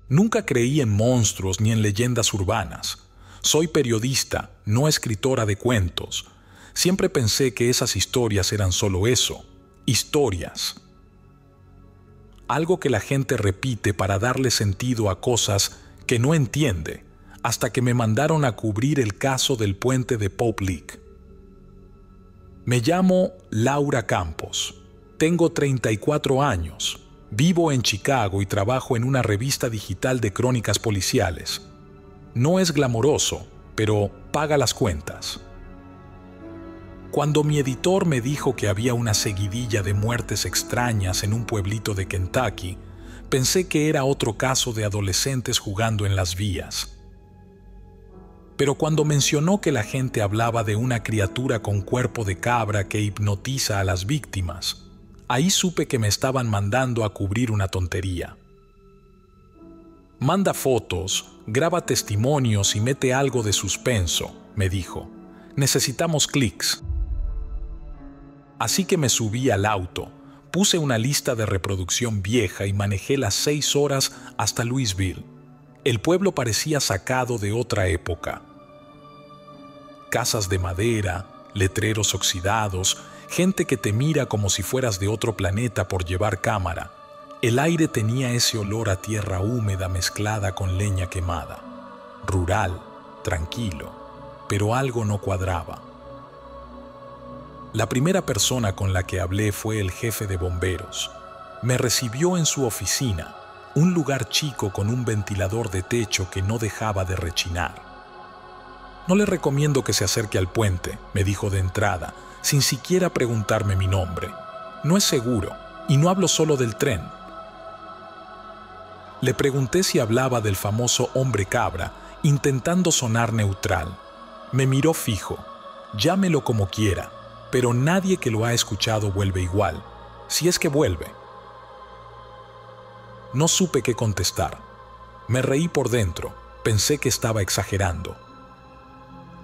Nunca creí en monstruos ni en leyendas urbanas. Soy periodista, no escritora de cuentos. Siempre pensé que esas historias eran solo eso, historias. Algo que la gente repite para darle sentido a cosas que no entiende, hasta que me mandaron a cubrir el caso del puente de Pope Lick. Me llamo Laura Campos. Tengo 34 años. Vivo en Chicago y trabajo en una revista digital de crónicas policiales. No es glamoroso, pero paga las cuentas. Cuando mi editor me dijo que había una seguidilla de muertes extrañas en un pueblito de Kentucky, pensé que era otro caso de adolescentes jugando en las vías. Pero cuando mencionó que la gente hablaba de una criatura con cuerpo de cabra que hipnotiza a las víctimas, ahí supe que me estaban mandando a cubrir una tontería. Manda fotos, graba testimonios y mete algo de suspenso, me dijo. Necesitamos clics. Así que me subí al auto, puse una lista de reproducción vieja y manejé las 6 horas hasta Louisville. El pueblo parecía sacado de otra época. Casas de madera, letreros oxidados, gente que te mira como si fueras de otro planeta por llevar cámara. El aire tenía ese olor a tierra húmeda mezclada con leña quemada. Rural, tranquilo, pero algo no cuadraba. La primera persona con la que hablé fue el jefe de bomberos. Me recibió en su oficina, un lugar chico con un ventilador de techo que no dejaba de rechinar. No le recomiendo que se acerque al puente, me dijo de entrada, sin siquiera preguntarme mi nombre. No es seguro, y no hablo solo del tren. Le pregunté si hablaba del famoso hombre cabra, intentando sonar neutral. Me miró fijo. Llámelo como quiera, pero nadie que lo ha escuchado vuelve igual, si es que vuelve. No supe qué contestar. Me reí por dentro, pensé que estaba exagerando.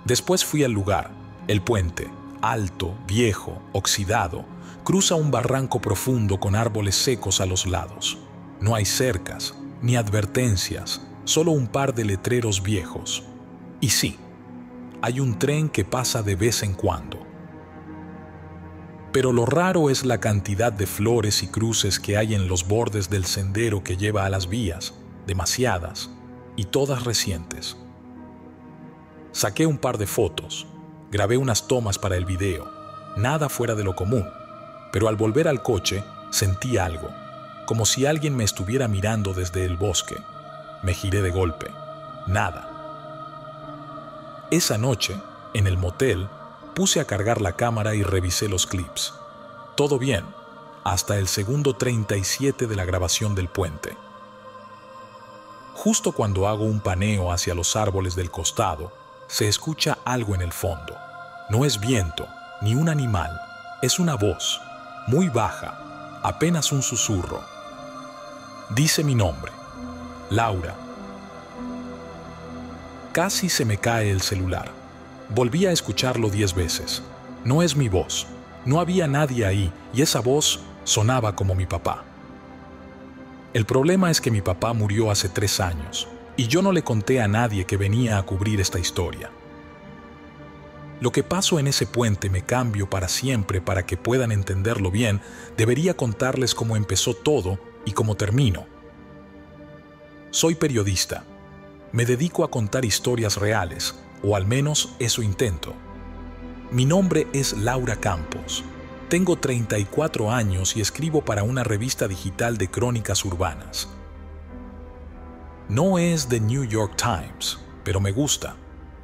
Después fui al lugar, el puente, alto, viejo, oxidado, cruza un barranco profundo con árboles secos a los lados. No hay cercas, ni advertencias, solo un par de letreros viejos. Y sí, hay un tren que pasa de vez en cuando. Pero lo raro es la cantidad de flores y cruces que hay en los bordes del sendero que lleva a las vías, demasiadas, y todas recientes. Saqué un par de fotos, grabé unas tomas para el video, nada fuera de lo común, pero al volver al coche sentí algo, como si alguien me estuviera mirando desde el bosque. Me giré de golpe, nada. Esa noche, en el motel, puse a cargar la cámara y revisé los clips. Todo bien, hasta el segundo 37 de la grabación del puente. Justo cuando hago un paneo hacia los árboles del costado, se escucha algo en el fondo. No es viento, ni un animal, es una voz, muy baja, apenas un susurro. Dice mi nombre, Laura. Casi se me cae el celular. Volví a escucharlo 10 veces. No es mi voz. No había nadie ahí y esa voz sonaba como mi papá. El problema es que mi papá murió hace 3 años y yo no le conté a nadie que venía a cubrir esta historia. Lo que pasó en ese puente me cambio para siempre. Para que puedan entenderlo bien, debería contarles cómo empezó todo y cómo termino. Soy periodista. Me dedico a contar historias reales, o al menos eso intento. Mi nombre es Laura Campos. Tengo 34 años y escribo para una revista digital de crónicas urbanas. No es The New York Times, pero me gusta.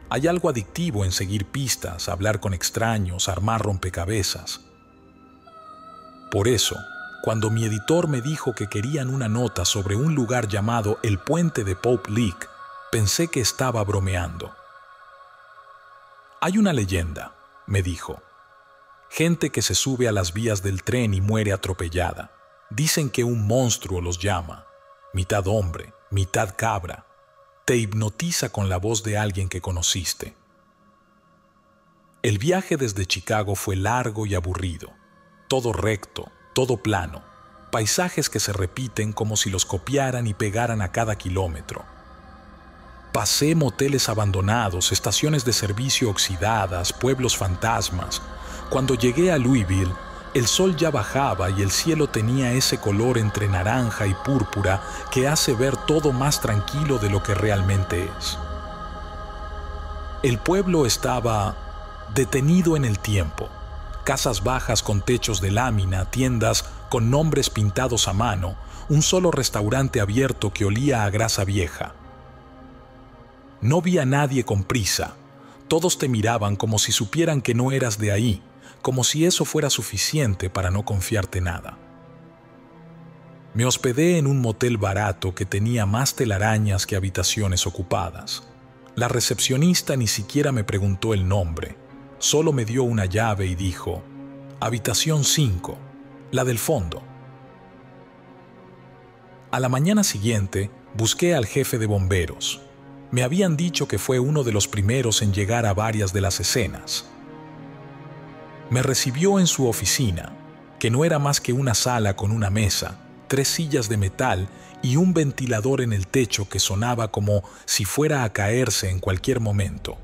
Hay algo adictivo en seguir pistas, hablar con extraños, armar rompecabezas. Por eso, cuando mi editor me dijo que querían una nota sobre un lugar llamado el Puente de Pope Lick, pensé que estaba bromeando. Hay una leyenda, me dijo. Gente que se sube a las vías del tren y muere atropellada. Dicen que un monstruo los llama, mitad hombre, mitad cabra. Te hipnotiza con la voz de alguien que conociste. El viaje desde Chicago fue largo y aburrido. Todo recto, todo plano. paisajes que se repiten como si los copiaran y pegaran a cada kilómetro. Pasé moteles abandonados, estaciones de servicio oxidadas, pueblos fantasmas. Cuando llegué a Louisville, el sol ya bajaba y el cielo tenía ese color entre naranja y púrpura que hace ver todo más tranquilo de lo que realmente es. El pueblo estaba detenido en el tiempo. Casas bajas con techos de lámina, tiendas con nombres pintados a mano, un solo restaurante abierto que olía a grasa vieja. No vi a nadie con prisa. Todos te miraban como si supieran que no eras de ahí, como si eso fuera suficiente para no confiarte nada. Me hospedé en un motel barato que tenía más telarañas que habitaciones ocupadas. La recepcionista ni siquiera me preguntó el nombre, solo me dio una llave y dijo: Habitación 5, la del fondo. A la mañana siguiente busqué al jefe de bomberos. Me habían dicho que fue uno de los primeros en llegar a varias de las escenas. Me recibió en su oficina, que no era más que una sala con una mesa, 3 sillas de metal y un ventilador en el techo que sonaba como si fuera a caerse en cualquier momento.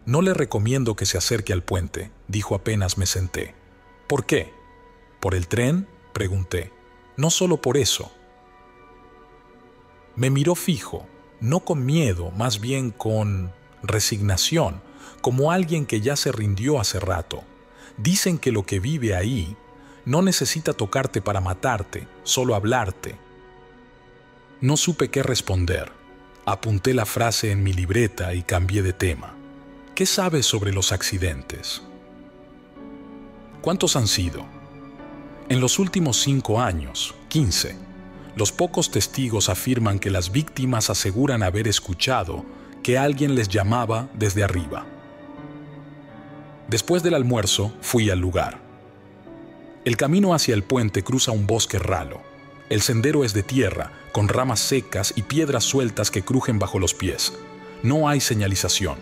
No le recomiendo que se acerque al puente, dijo apenas me senté. ¿Por qué? ¿Por el tren?, pregunté. No solo por eso. Me miró fijo, no con miedo, más bien con resignación, como alguien que ya se rindió hace rato. Dicen que lo que vive ahí no necesita tocarte para matarte, solo hablarte. No supe qué responder. Apunté la frase en mi libreta y cambié de tema. ¿Qué sabes sobre los accidentes? ¿Cuántos han sido? En los últimos 5 años, 15. Los pocos testigos afirman que las víctimas aseguran haber escuchado que alguien les llamaba desde arriba. Después del almuerzo, fui al lugar. El camino hacia el puente cruza un bosque ralo. El sendero es de tierra, con ramas secas y piedras sueltas que crujen bajo los pies. No hay señalización.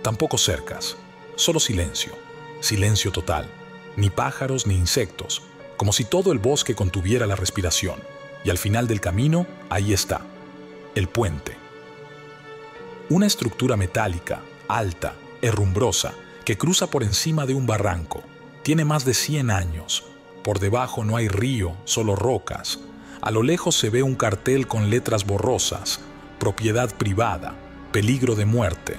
Tampoco cercas, solo silencio. Silencio total. Ni pájaros ni insectos, como si todo el bosque contuviera la respiración. Y al final del camino, ahí está, el puente. Una estructura metálica, alta, herrumbrosa, que cruza por encima de un barranco. Tiene más de 100 años. Por debajo no hay río, solo rocas. A lo lejos se ve un cartel con letras borrosas: propiedad privada, peligro de muerte.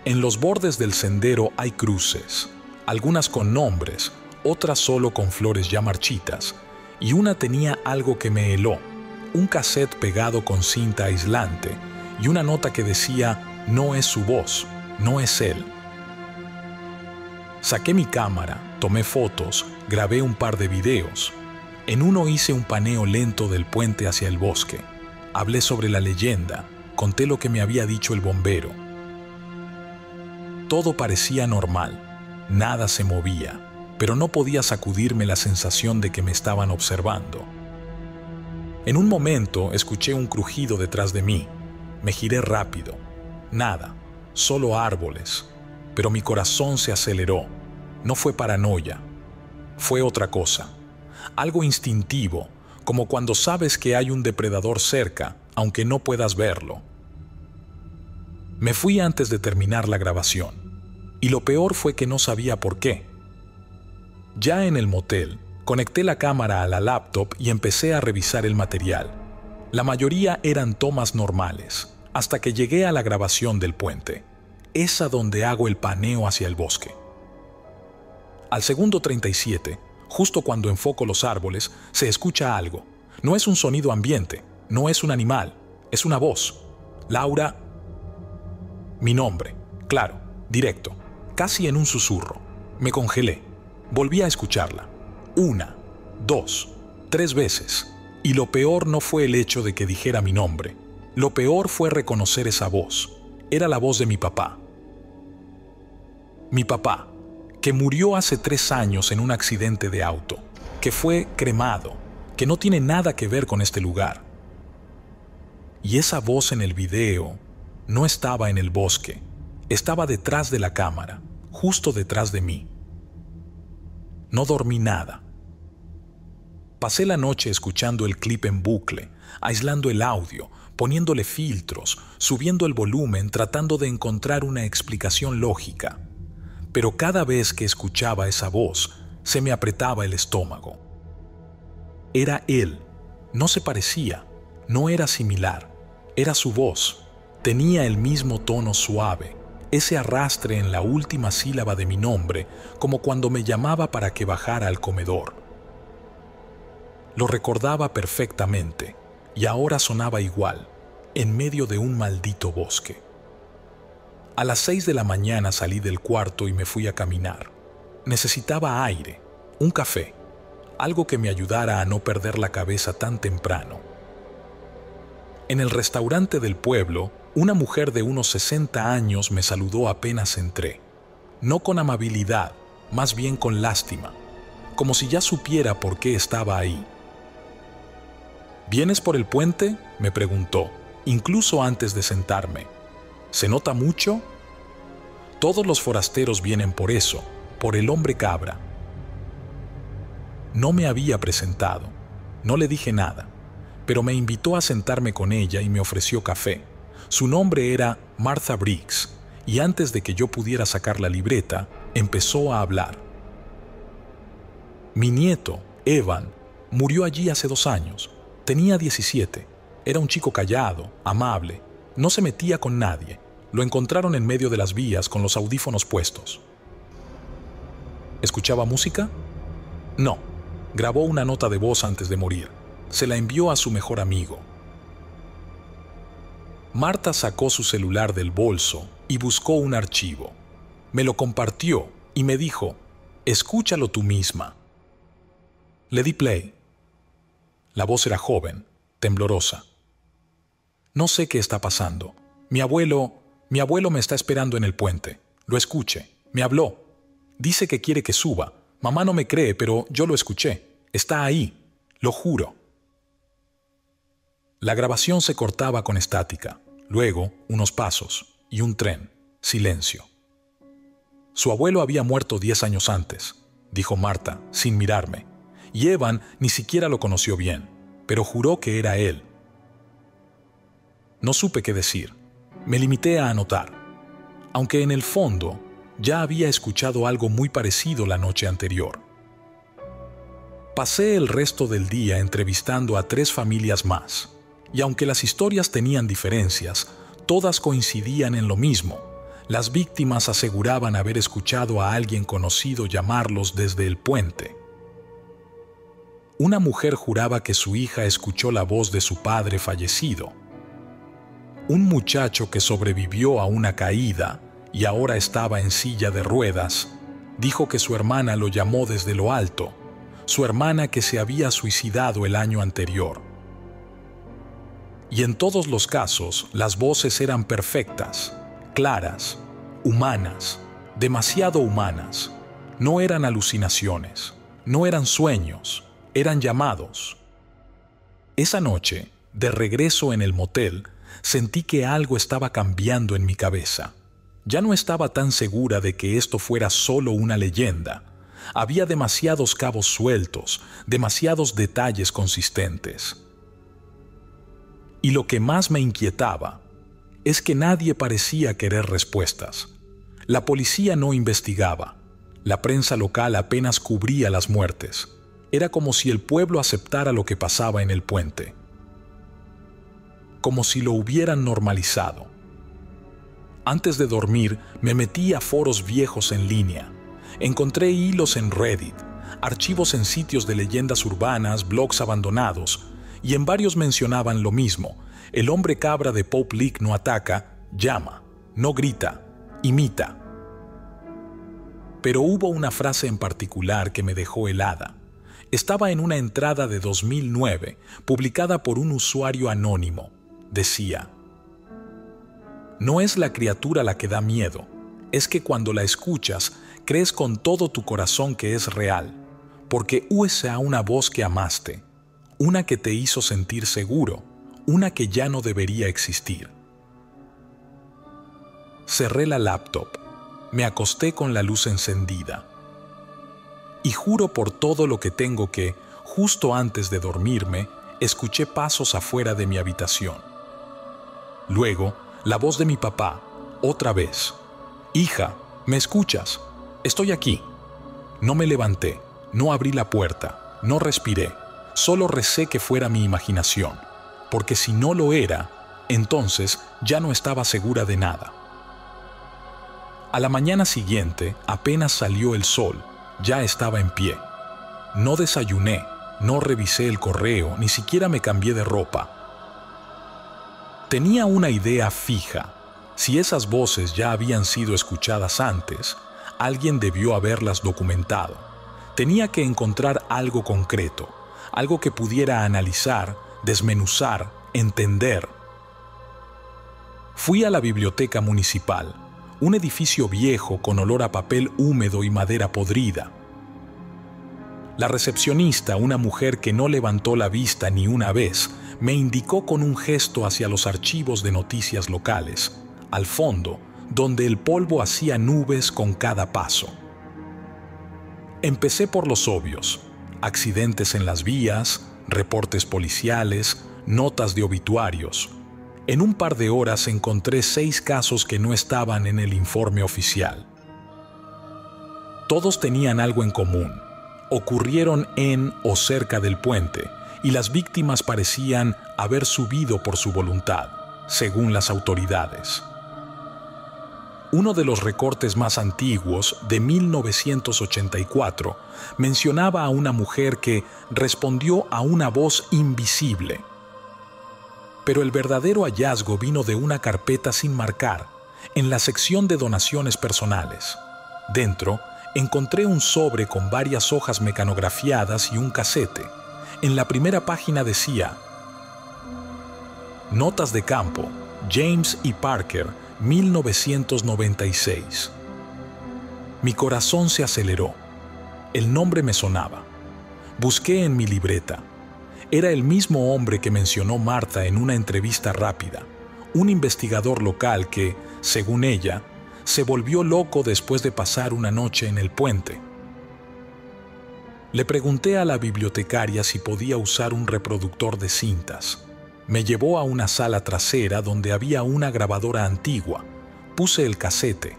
En los bordes del sendero hay cruces, algunas con nombres, otras solo con flores ya marchitas, y una tenía algo que me heló: un cassette pegado con cinta aislante y una nota que decía: no es su voz, no es él. Saqué mi cámara, tomé fotos, grabé un par de videos. En uno hice un paneo lento del puente hacia el bosque. Hablé sobre la leyenda, conté lo que me había dicho el bombero. Todo parecía normal, nada se movía, pero no podía sacudirme la sensación de que me estaban observando. En un momento escuché un crujido detrás de mí. Me giré rápido. Nada, solo árboles. Pero mi corazón se aceleró. No fue paranoia. Fue otra cosa. Algo instintivo, como cuando sabes que hay un depredador cerca, aunque no puedas verlo. Me fui antes de terminar la grabación. Y lo peor fue que no sabía por qué. Ya en el motel, conecté la cámara a la laptop y empecé a revisar el material. La mayoría eran tomas normales, hasta que llegué a la grabación del puente, esa donde hago el paneo hacia el bosque. Al segundo 37, justo cuando enfoco los árboles, se escucha algo. No es un sonido ambiente, no es un animal, es una voz. Laura. Mi nombre, claro, directo, casi en un susurro. Me congelé. Volví a escucharla. 1, 2, 3 veces. Y lo peor no fue el hecho de que dijera mi nombre. Lo peor fue reconocer esa voz. Era la voz de mi papá. Mi papá, que murió hace 3 años en un accidente de auto, que fue cremado, que no tiene nada que ver con este lugar. Y esa voz en el video no estaba en el bosque, estaba detrás de la cámara, justo detrás de mí. No dormí nada. Pasé la noche escuchando el clip en bucle, aislando el audio, poniéndole filtros, subiendo el volumen, tratando de encontrar una explicación lógica. Pero cada vez que escuchaba esa voz, se me apretaba el estómago. Era él. No se parecía, no era similar. Era su voz. Tenía el mismo tono suave, ese arrastre en la última sílaba de mi nombre, como cuando me llamaba para que bajara al comedor. Lo recordaba perfectamente, y ahora sonaba igual, en medio de un maldito bosque. A las 6 de la mañana salí del cuarto y me fui a caminar. Necesitaba aire, un café, algo que me ayudara a no perder la cabeza tan temprano. En el restaurante del pueblo, una mujer de unos 60 años me saludó apenas entré. No con amabilidad, más bien con lástima, como si ya supiera por qué estaba ahí. ¿Vienes por el puente?, me preguntó, incluso antes de sentarme. ¿Se nota mucho? Todos los forasteros vienen por eso, por el hombre cabra. No me había presentado, no le dije nada, pero me invitó a sentarme con ella y me ofreció café. Su nombre era Martha Briggs, y antes de que yo pudiera sacar la libreta, empezó a hablar. Mi nieto, Evan, murió allí hace 2 años. Tenía 17. Era un chico callado, amable, no se metía con nadie. Lo encontraron en medio de las vías con los audífonos puestos. ¿Escuchaba música? No. Grabó una nota de voz antes de morir. Se la envió a su mejor amigo. Marta sacó su celular del bolso y buscó un archivo. Me lo compartió y me dijo, escúchalo tú misma. Le di play. La voz era joven, temblorosa. No sé qué está pasando. Mi abuelo me está esperando en el puente. Lo escuché. Me habló. Dice que quiere que suba. Mamá no me cree, pero yo lo escuché. Está ahí. Lo juro. La grabación se cortaba con estática. Luego, unos pasos y un tren. Silencio. Su abuelo había muerto 10 años antes, dijo Marta, sin mirarme, y Evan ni siquiera lo conoció bien, pero juró que era él. No supe qué decir. Me limité a anotar, aunque en el fondo ya había escuchado algo muy parecido la noche anterior. Pasé el resto del día entrevistando a 3 familias más, y aunque las historias tenían diferencias, todas coincidían en lo mismo. Las víctimas aseguraban haber escuchado a alguien conocido llamarlos desde el puente. Una mujer juraba que su hija escuchó la voz de su padre fallecido. Un muchacho que sobrevivió a una caída y ahora estaba en silla de ruedas, dijo que su hermana lo llamó desde lo alto, su hermana que se había suicidado el año anterior. Y en todos los casos, las voces eran perfectas, claras, humanas, demasiado humanas. No eran alucinaciones, no eran sueños, eran llamados. Esa noche, de regreso en el motel, sentí que algo estaba cambiando en mi cabeza. Ya no estaba tan segura de que esto fuera solo una leyenda. Había demasiados cabos sueltos, demasiados detalles consistentes. Y lo que más me inquietaba es que nadie parecía querer respuestas. La policía no investigaba. La prensa local apenas cubría las muertes. Era como si el pueblo aceptara lo que pasaba en el puente. Como si lo hubieran normalizado. Antes de dormir, me metí a foros viejos en línea. Encontré hilos en Reddit, archivos en sitios de leyendas urbanas, blogs abandonados, y en varios mencionaban lo mismo. El hombre cabra de Pope Lick no ataca, llama, no grita, imita. Pero hubo una frase en particular que me dejó helada. Estaba en una entrada de 2009, publicada por un usuario anónimo. Decía: no es la criatura la que da miedo, es que cuando la escuchas, crees con todo tu corazón que es real, porque huyes a una voz que amaste, una que te hizo sentir seguro, una que ya no debería existir. Cerré la laptop, me acosté con la luz encendida. y juro por todo lo que tengo que, justo antes de dormirme, escuché pasos afuera de mi habitación. Luego, la voz de mi papá, otra vez. «Hija, ¿me escuchas? Estoy aquí». No me levanté, no abrí la puerta, no respiré, solo recé que fuera mi imaginación, porque si no lo era, entonces ya no estaba segura de nada. A la mañana siguiente, apenas salió el sol, ya estaba en pie. No desayuné, no revisé el correo, ni siquiera me cambié de ropa. Tenía una idea fija. Si esas voces ya habían sido escuchadas antes, alguien debió haberlas documentado. Tenía que encontrar algo concreto, algo que pudiera analizar, desmenuzar, entender. Fui a la biblioteca municipal, un edificio viejo con olor a papel húmedo y madera podrida. La recepcionista, una mujer que no levantó la vista ni una vez, me indicó con un gesto hacia los archivos de noticias locales, al fondo, donde el polvo hacía nubes con cada paso. Empecé por los obvios: accidentes en las vías, reportes policiales, notas de obituarios. En un par de horas encontré 6 casos que no estaban en el informe oficial. Todos tenían algo en común. Ocurrieron en o cerca del puente, y las víctimas parecían haber subido por su voluntad, según las autoridades. Uno de los recortes más antiguos, de 1984, mencionaba a una mujer que respondió a una voz invisible. Pero el verdadero hallazgo vino de una carpeta sin marcar, en la sección de donaciones personales. Dentro, encontré un sobre con varias hojas mecanografiadas y un casete. En la primera página decía: Notas de campo, James E. Parker, 1996. Mi corazón se aceleró. El nombre me sonaba. Busqué en mi libreta. Era el mismo hombre que mencionó Martha en una entrevista rápida, un investigador local que, según ella, se volvió loco después de pasar una noche en el puente. Le pregunté a la bibliotecaria si podía usar un reproductor de cintas. Me llevó a una sala trasera donde había una grabadora antigua. Puse el casete.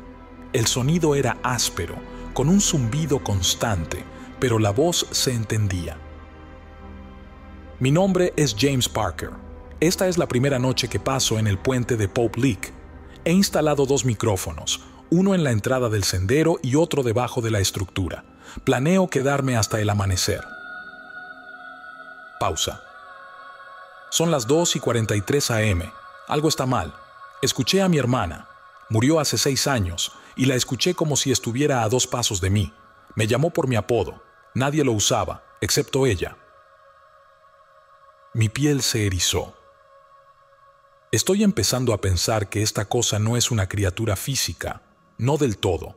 El sonido era áspero, con un zumbido constante, pero la voz se entendía. Mi nombre es James Parker. Esta es la primera noche que paso en el puente de Pope Lick. He instalado 2 micrófonos, uno en la entrada del sendero y otro debajo de la estructura. Planeo quedarme hasta el amanecer. Pausa. Son las 2:43 a.m. Algo está mal. Escuché a mi hermana. Murió hace 6 años y la escuché como si estuviera a 2 pasos de mí. Me llamó por mi apodo. Nadie lo usaba, excepto ella. Mi piel se erizó. Estoy empezando a pensar que esta cosa no es una criatura física, no del todo.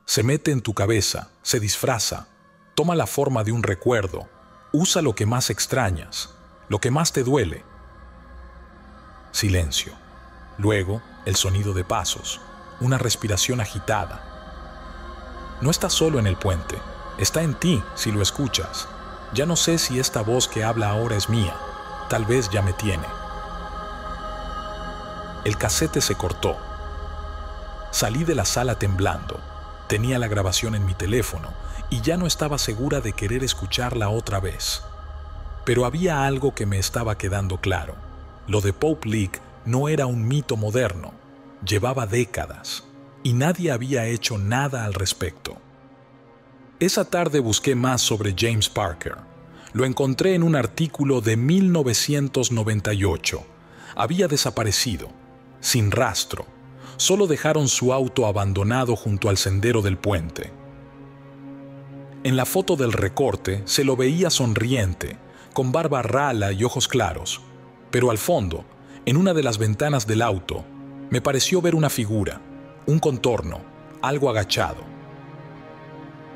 Se mete en tu cabeza, se disfraza, toma la forma de un recuerdo, usa lo que más extrañas, lo que más te duele. Silencio. Luego, el sonido de pasos, una respiración agitada. No estás solo en el puente, está en ti si lo escuchas. Ya no sé si esta voz que habla ahora es mía, tal vez ya me tiene. El casete se cortó. Salí de la sala temblando. Tenía la grabación en mi teléfono y ya no estaba segura de querer escucharla otra vez. Pero había algo que me estaba quedando claro. Lo de Pope Lick no era un mito moderno. Llevaba décadas y nadie había hecho nada al respecto. Esa tarde busqué más sobre James Parker. Lo encontré en un artículo de 1998. Había desaparecido, sin rastro. Solo dejaron su auto abandonado junto al sendero del puente. En la foto del recorte se lo veía sonriente, con barba rala y ojos claros, pero al fondo, en una de las ventanas del auto, me pareció ver una figura, un contorno, algo agachado.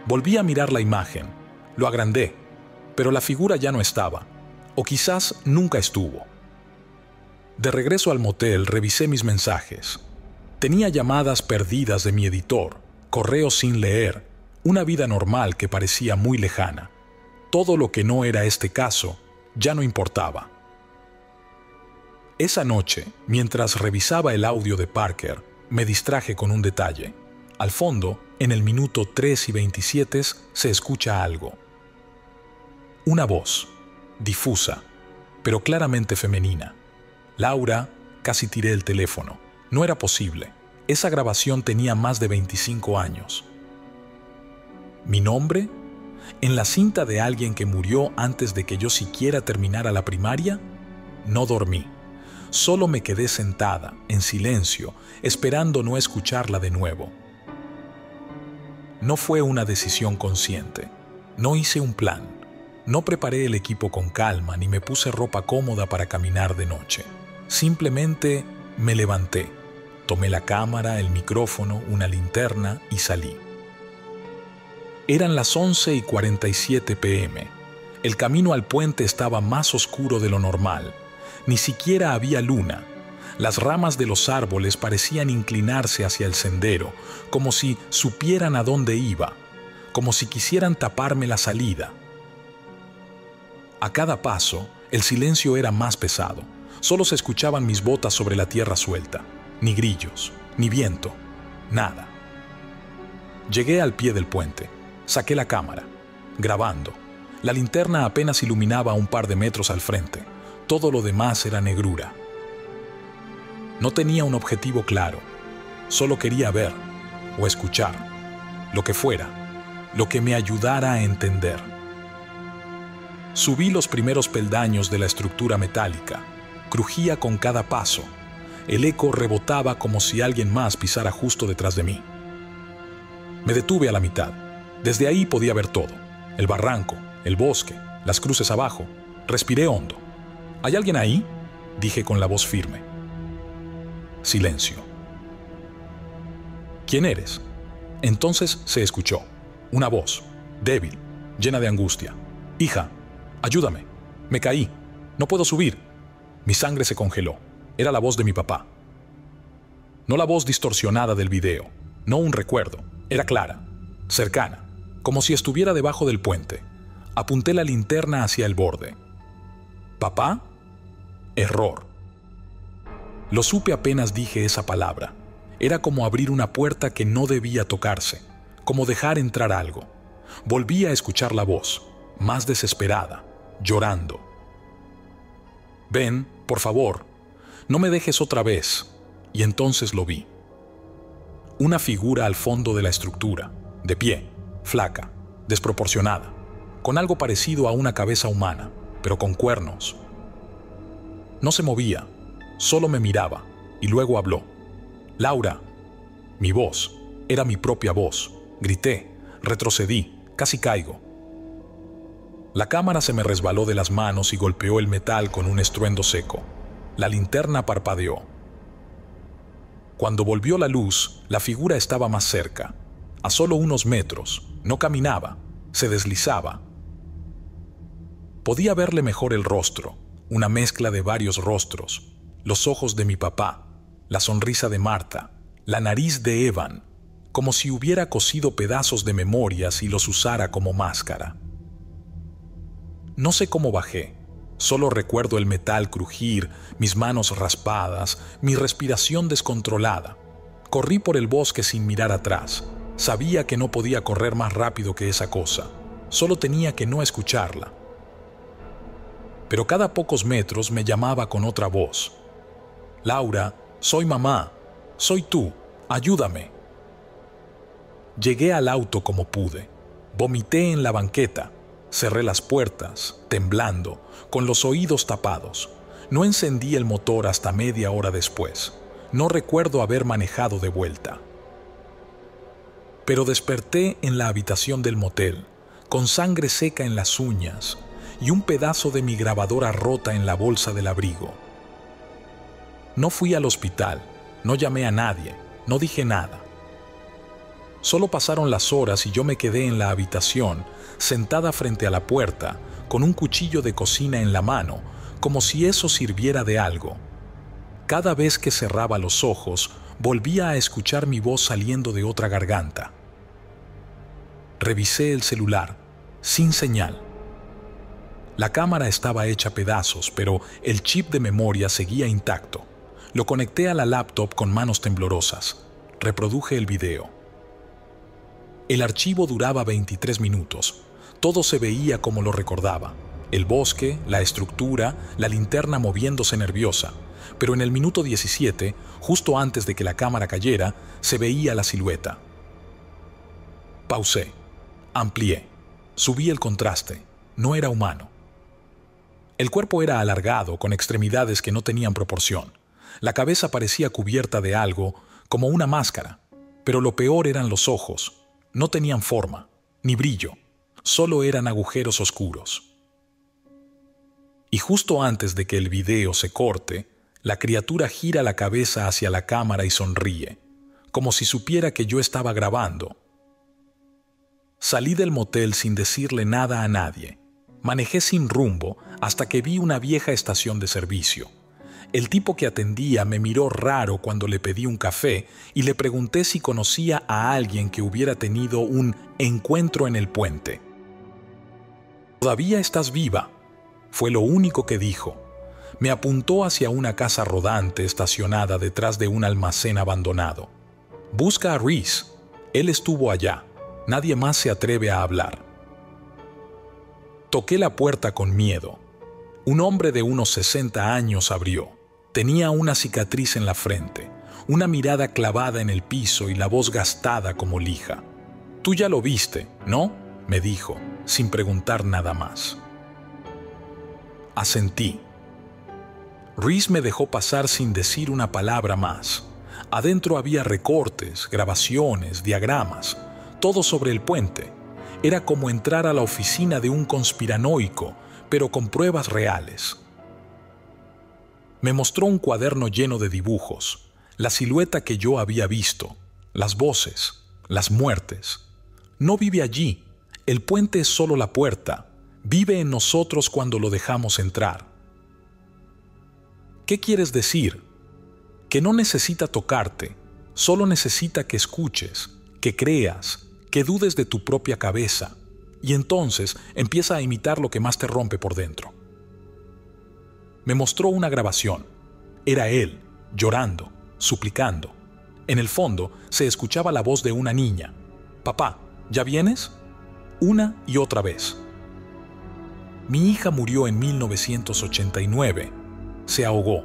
Volví a mirar la imagen, lo agrandé, pero la figura ya no estaba, o quizás nunca estuvo. De regreso al motel revisé mis mensajes. Tenía llamadas perdidas de mi editor, correos sin leer, Una vida normal que parecía muy lejana. Todo lo que no era este caso ya no importaba. Esa noche, mientras revisaba el audio de Parker, me distraje con un detalle. Al fondo, en el minuto 3:27, se escucha algo. Una voz, difusa, pero claramente femenina. Laura, casi tiré el teléfono. No era posible. Esa grabación tenía más de 25 años. ¿Mi nombre? ¿En la cinta de alguien que murió antes de que yo siquiera terminara la primaria? No dormí. Solo me quedé sentada, en silencio, esperando no escucharla de nuevo. No fue una decisión consciente. No hice un plan. No preparé el equipo con calma ni me puse ropa cómoda para caminar de noche. Simplemente me levanté. Tomé la cámara, el micrófono, una linterna y salí. Eran las 11:47 p.m. El camino al puente estaba más oscuro de lo normal. Ni siquiera había luna. Las ramas de los árboles parecían inclinarse hacia el sendero, como si supieran a dónde iba, como si quisieran taparme la salida. A cada paso, el silencio era más pesado. Solo se escuchaban mis botas sobre la tierra suelta. Ni grillos, ni viento, nada. Llegué al pie del puente. Saqué la cámara, grabando. La linterna apenas iluminaba a un par de metros al frente. Todo lo demás era negrura. No tenía un objetivo claro. Solo quería ver o escuchar, lo que fuera, lo que me ayudara a entender. Subí los primeros peldaños de la estructura metálica. Crujía con cada paso. El eco rebotaba como si alguien más pisara justo detrás de mí. Me detuve a la mitad. Desde ahí podía ver todo. El barranco, el bosque, las cruces abajo. Respiré hondo. ¿Hay alguien ahí?, dije con la voz firme. Silencio. ¿Quién eres? Entonces se escuchó. Una voz, débil, llena de angustia. Hija, ayúdame. Me caí. No puedo subir. Mi sangre se congeló. Era la voz de mi papá. No la voz distorsionada del video. No un recuerdo. Era clara, cercana, como si estuviera debajo del puente. Apunté la linterna hacia el borde. ¿Papá? Error. Lo supe apenas dije esa palabra. Era como abrir una puerta que no debía tocarse, como dejar entrar algo. Volví a escuchar la voz, más desesperada, llorando. Ven, por favor, no me dejes otra vez. Y entonces lo vi. Una figura al fondo de la estructura, de pie, flaca, desproporcionada, con algo parecido a una cabeza humana, pero con cuernos. No se movía, solo me miraba, y luego habló. Laura. Mi voz, era mi propia voz. Grité, retrocedí, casi caigo. La cámara se me resbaló de las manos y golpeó el metal con un estruendo seco. La linterna parpadeó. Cuando volvió la luz, la figura estaba más cerca, a solo unos metros. No caminaba, se deslizaba. Podía verle mejor el rostro, una mezcla de varios rostros, los ojos de mi papá, la sonrisa de Marta, la nariz de Evan, como si hubiera cosido pedazos de memorias y los usara como máscara. No sé cómo bajé, solo recuerdo el metal crujir, mis manos raspadas, mi respiración descontrolada. Corrí por el bosque sin mirar atrás. Sabía que no podía correr más rápido que esa cosa, solo tenía que no escucharla. Pero cada pocos metros me llamaba con otra voz. Laura, soy mamá, soy tú, ayúdame. Llegué al auto como pude. Vomité en la banqueta. Cerré las puertas, temblando, con los oídos tapados. No encendí el motor hasta media hora después. No recuerdo haber manejado de vuelta. Pero desperté en la habitación del motel, con sangre seca en las uñas y un pedazo de mi grabadora rota en la bolsa del abrigo. No fui al hospital, no llamé a nadie, no dije nada. Solo pasaron las horas y yo me quedé en la habitación, sentada frente a la puerta, con un cuchillo de cocina en la mano, como si eso sirviera de algo. Cada vez que cerraba los ojos, volvía a escuchar mi voz saliendo de otra garganta. Revisé el celular, sin señal. La cámara estaba hecha pedazos, pero el chip de memoria seguía intacto. Lo conecté a la laptop con manos temblorosas. Reproduje el video. El archivo duraba 23 minutos. Todo se veía como lo recordaba. El bosque, la estructura, la linterna moviéndose nerviosa. Pero en el minuto 17, justo antes de que la cámara cayera, se veía la silueta. Pausé. Amplié. Subí el contraste. No era humano. El cuerpo era alargado, con extremidades que no tenían proporción. La cabeza parecía cubierta de algo, como una máscara. Pero lo peor eran los ojos. No tenían forma, ni brillo. Solo eran agujeros oscuros. Y justo antes de que el video se corte, la criatura gira la cabeza hacia la cámara y sonríe, como si supiera que yo estaba grabando. Salí del motel sin decirle nada a nadie. Manejé sin rumbo hasta que vi una vieja estación de servicio. El tipo que atendía me miró raro cuando le pedí un café y le pregunté si conocía a alguien que hubiera tenido un encuentro en el puente. «¿Todavía estás viva?», fue lo único que dijo. Me apuntó hacia una casa rodante estacionada detrás de un almacén abandonado. «Busca a Reese. Él estuvo allá. Nadie más se atreve a hablar». Toqué la puerta con miedo. Un hombre de unos 60 años abrió. Tenía una cicatriz en la frente, una mirada clavada en el piso y la voz gastada como lija. «Tú ya lo viste, ¿no?», me dijo, sin preguntar nada más. Asentí. Reese me dejó pasar sin decir una palabra más. Adentro había recortes, grabaciones, diagramas, todo sobre el puente. Era como entrar a la oficina de un conspiranoico, pero con pruebas reales. Me mostró un cuaderno lleno de dibujos, la silueta que yo había visto, las voces, las muertes. No vive allí, el puente es solo la puerta, vive en nosotros cuando lo dejamos entrar. ¿Qué quieres decir? Que no necesita tocarte, solo necesita que escuches, que creas, que dudes de tu propia cabeza, y entonces empieza a imitar lo que más te rompe por dentro. Me mostró una grabación. Era él, llorando, suplicando. En el fondo se escuchaba la voz de una niña. «Papá, ¿ya vienes?», una y otra vez. Mi hija murió en 1989. Se ahogó,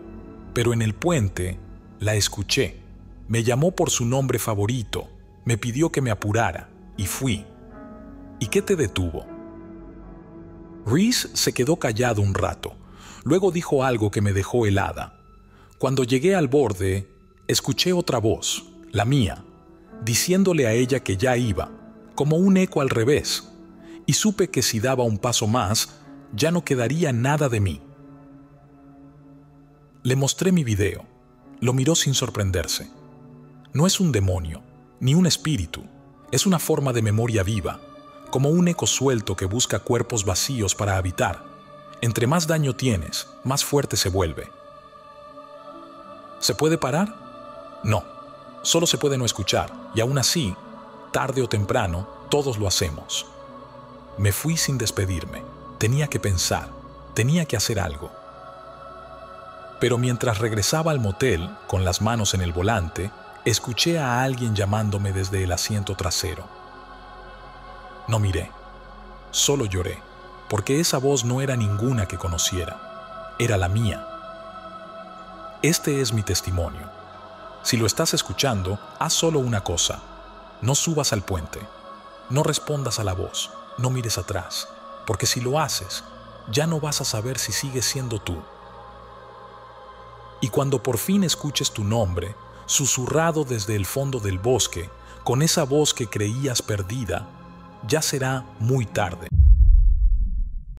pero en el puente la escuché. Me llamó por su nombre favorito, me pidió que me apurara, y fui. ¿Y qué te detuvo? Reese se quedó callado un rato. Luego dijo algo que me dejó helada. Cuando llegué al borde, escuché otra voz, la mía, diciéndole a ella que ya iba, como un eco al revés, y supe que si daba un paso más, ya no quedaría nada de mí. Le mostré mi video. Lo miró sin sorprenderse. No es un demonio, ni un espíritu. Es una forma de memoria viva, como un eco suelto que busca cuerpos vacíos para habitar. Entre más daño tienes, más fuerte se vuelve. ¿Se puede parar? No, solo se puede no escuchar, y aún así, tarde o temprano, todos lo hacemos. Me fui sin despedirme. Tenía que pensar, tenía que hacer algo. Pero mientras regresaba al motel, con las manos en el volante, escuché a alguien llamándome desde el asiento trasero. No miré, solo lloré, porque esa voz no era ninguna que conociera, era la mía. Este es mi testimonio. Si lo estás escuchando, haz solo una cosa. No subas al puente, no respondas a la voz, no mires atrás, porque si lo haces, ya no vas a saber si sigues siendo tú. Y cuando por fin escuches tu nombre, susurrado desde el fondo del bosque, con esa voz que creías perdida, ya será muy tarde.